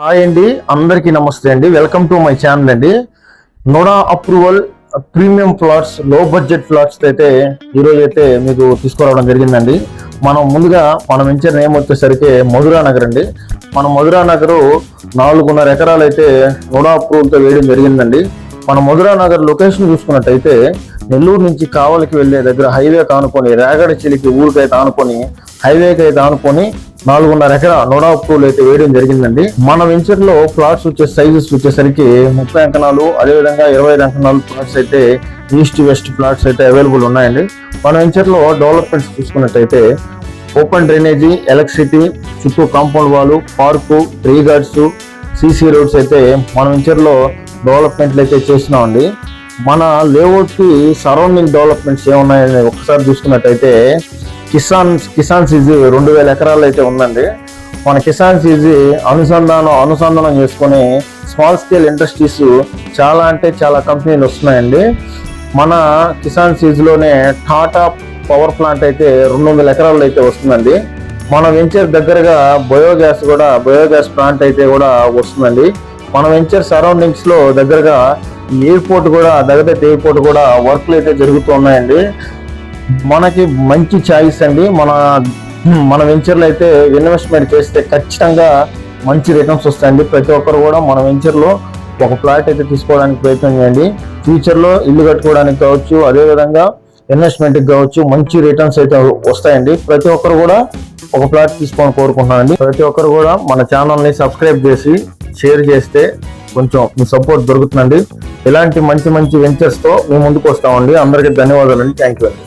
Hi అండి, అందరికీ నమస్తే అండి. వెల్కమ్ టు మై ఛానల్ అండి. నోడా అప్రూవల్ ప్రీమియం ఫ్లాట్స్, లో బడ్జెట్ ఫ్లాట్స్ అయితే ఈరోజు అయితే మీకు తీసుకురావడం జరిగిందండి. మనం ముందుగా మనం వెంచర్ నేమ్ వచ్చేసరికి మధురా నగర్ అండి. మన మధురా నగరు 4.5 ఎకరాలు అయితే నోడా అప్రూవల్తో వేయడం జరిగిందండి. మన మధురా నగర్ లొకేషన్ చూసుకున్నట్టయితే నెల్లూరు నుంచి కావలికి వెళ్లే దగ్గర హైవే కానుకొని, రేగడచిలికి ఊరికైతే ఆనుకొని, హైవేకి అయితే ఆనుకొని 4.5 ఎకరా నోడా అప్రూవల్ అయితే వేయడం జరిగిందండి. మన వెంచర్ లో ప్లాట్స్ సైజెస్ వచ్చేసరికి 30 అంకణాలు, అదేవిధంగా 25 అంకణాలు ప్లాట్స్ అయితే ఈస్ట్ వెస్ట్ ప్లాట్స్ అయితే అవైలబుల్ ఉన్నాయండి. మన వెంచర్ లో డెవలప్మెంట్స్ చూసుకున్నట్టయితే ఓపెన్ డ్రైనేజీ, ఎలక్ట్రిసిటీ, చుట్టూ compound wall, park, tree guards, CC roads అయితే మన వెంచర్ లో డెవలప్మెంట్లు అయితే చేసినామండి. మన లేఅవుట్ కి సరౌండింగ్ డెవలప్మెంట్స్ ఏమున్నాయని ఒకసారి చూసుకున్నట్టయితే కిసాన్ సీజీ 2000 ఎకరాలు అయితే ఉందండి. మన కిసాన్ సీజీ అనుసంధానం చేసుకొని స్మాల్ స్కేల్ ఇండస్ట్రీస్ చాలా అంటే చాలా కంపెనీలు వస్తున్నాయండి. మన కిసాన్ సీజీలోనే టాటా పవర్ ప్లాంట్ అయితే 200 ఎకరాలు అయితే వస్తుందండి. మన వెంచర్ దగ్గరగా బయోగ్యాస్ ప్లాంట్ అయితే కూడా వస్తుందండి. మన వెంచర్ సరౌండింగ్స్ లో దగ్గరగా ఎయిర్పోర్ట్ కూడా వర్క్లు అయితే జరుగుతూ ఉన్నాయండి. మనకి మంచి ఛాయిస్ అండి. మన వెంచర్లో అయితే ఇన్వెస్ట్మెంట్ చేస్తే ఖచ్చితంగా మంచి రిటర్న్స్ వస్తాయండి. ప్రతి ఒక్కరు కూడా మన వెంచర్లో ఒక ప్లాట్ అయితే తీసుకోవడానికి ప్రయత్నం చేయండి. ఫ్యూచర్లో ఇల్లు కట్టుకోవడానికి కావచ్చు, అదేవిధంగా ఇన్వెస్ట్మెంట్కి కావచ్చు, మంచి రిటర్న్స్ అయితే వస్తాయండి. ప్రతి ఒక్కరు కూడా ఒక ప్లాట్ తీసుకోవాలని కోరుకుంటున్నానండి. ప్రతి ఒక్కరు కూడా మన ఛానల్ని సబ్స్క్రైబ్ చేసి షేర్ చేస్తే కొంచెం మీ సపోర్ట్ దొరుకుతుందండి. ఇలాంటి మంచి వెంచర్స్తో మేము ముందుకు వస్తామండి. అందరికీ ధన్యవాదాలండి. థ్యాంక్ యూ అండి.